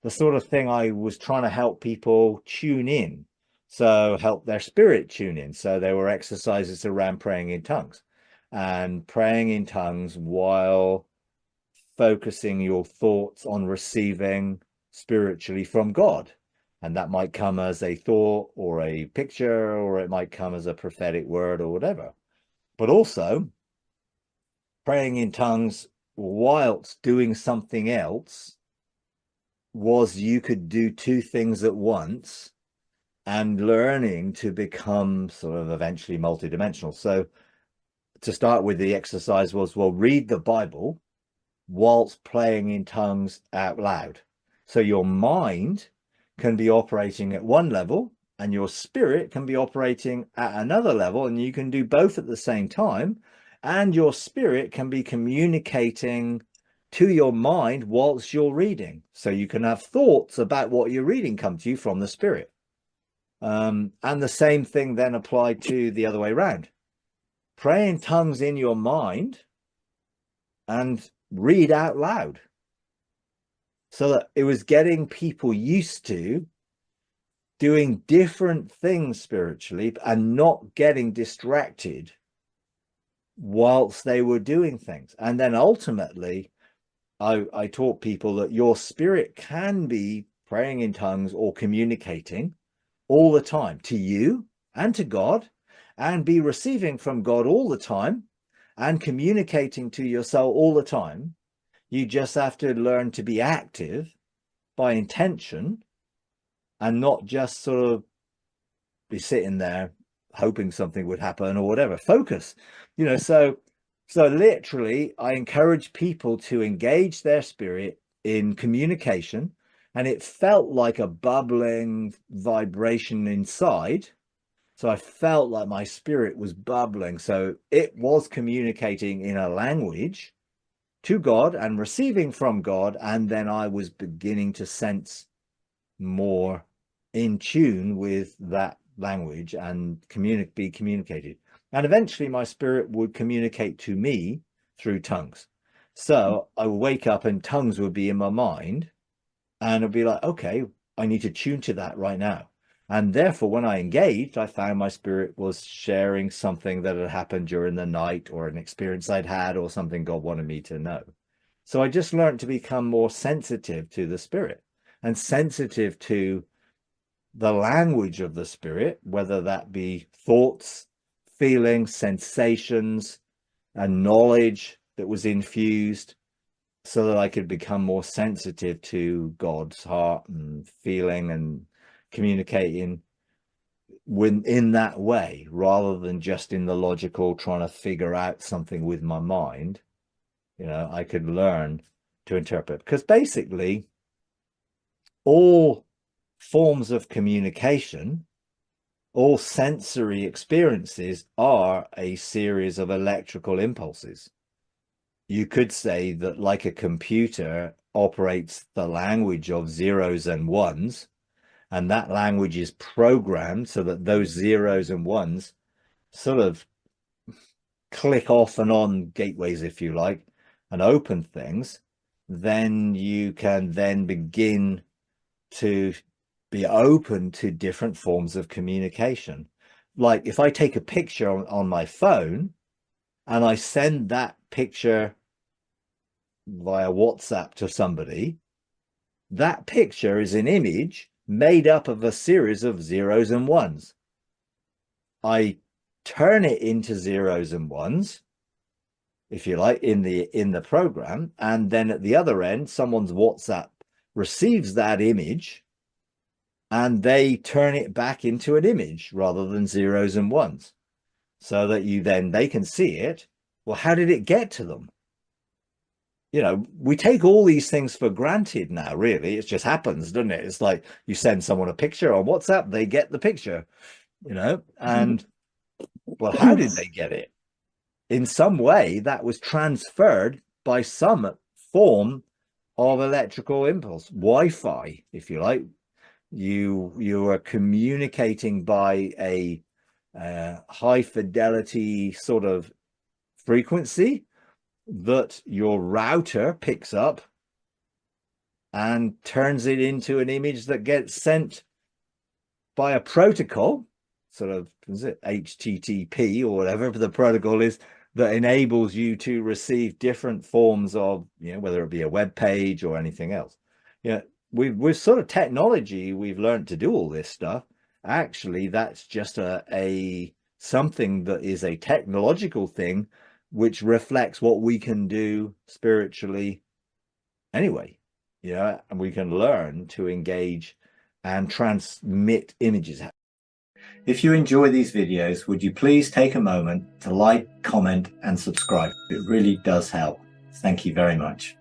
the sort of thing I was trying to help people tune in. So help their spirit tune in. So there were exercises around praying in tongues and praying in tongues while focusing your thoughts on receiving spiritually from God. And that might come as a thought or a picture, or it might come as a prophetic word or whatever. But also praying in tongues whilst doing something else was you could do two things at once and learning to become sort of eventually multidimensional. So to start with, the exercise was, well, read the Bible whilst playing in tongues out loud. So your mind can be operating at one level and your spirit can be operating at another level, and you can do both at the same time, and your spirit can be communicating to your mind whilst you're reading. So you can have thoughts about what you're reading come to you from the spirit. And the same thing then applied to the other way around. Pray in tongues in your mind and read out loud. So that it was getting people used to doing different things spiritually and not getting distracted whilst they were doing things. And then ultimately, I taught people that your spirit can be praying in tongues or communicating all the time to you and to God, and be receiving from God all the time and communicating to your soul all the time. You just have to learn to be active by intention and not just sort of be sitting there hoping something would happen or whatever. Focus, so literally I encourage people to engage their spirit in communication, and it felt like a bubbling vibration inside. So I felt like my spirit was bubbling. So it was communicating in a language to God and receiving from God. And then I was beginning to sense more in tune with that language and be communicated. And eventually my spirit would communicate to me through tongues. So I would wake up and tongues would be in my mind, and it'd be like, okay, I need to tune to that right now. And therefore, when I engaged, I found my spirit was sharing something that had happened during the night, or an experience I'd had, or something God wanted me to know. So I just learned to become more sensitive to the spirit and sensitive to the language of the spirit, whether that be thoughts, feelings, sensations, and knowledge that was infused, so that I could become more sensitive to God's heart and feeling and communicating in that way, rather than just in the logical trying to figure out something with my mind. I could learn to interpret, because basically all forms of communication, all sensory experiences are a series of electrical impulses. You could say that, like a computer operates the language of zeros and ones, and that language is programmed so that those zeros and ones sort of click off and on gateways, if you like, and open things. Then you can then begin to be open to different forms of communication. Like if I take a picture on my phone and I send that picture via WhatsApp to somebody, that picture is an image made up of a series of zeros and ones. I turn it into zeros and ones, if you like, in the program, and then at the other end, someone's WhatsApp receives that image and they turn it back into an image rather than zeros and ones, so that they can see it. Well, how did it get to them? We take all these things for granted now, really. It just happens, doesn't it? It's like you send someone a picture on WhatsApp, they get the picture, and well, how did they get it? In some way that was transferred by some form of electrical impulse, Wi-Fi, if you like. You are communicating by a high fidelity sort of frequency that your router picks up, and turns it into an image that gets sent by a protocol, sort of, is it HTTP or whatever the protocol is, that enables you to receive different forms of, whether it be a web page or anything else. With sort of technology, we've learned to do all this stuff. Actually, that's just a something that is a technological thing, which reflects what we can do spiritually anyway, and we can learn to engage and transmit images. If you enjoy these videos, would you please take a moment to like, comment, and subscribe? It really does help. Thank you very much.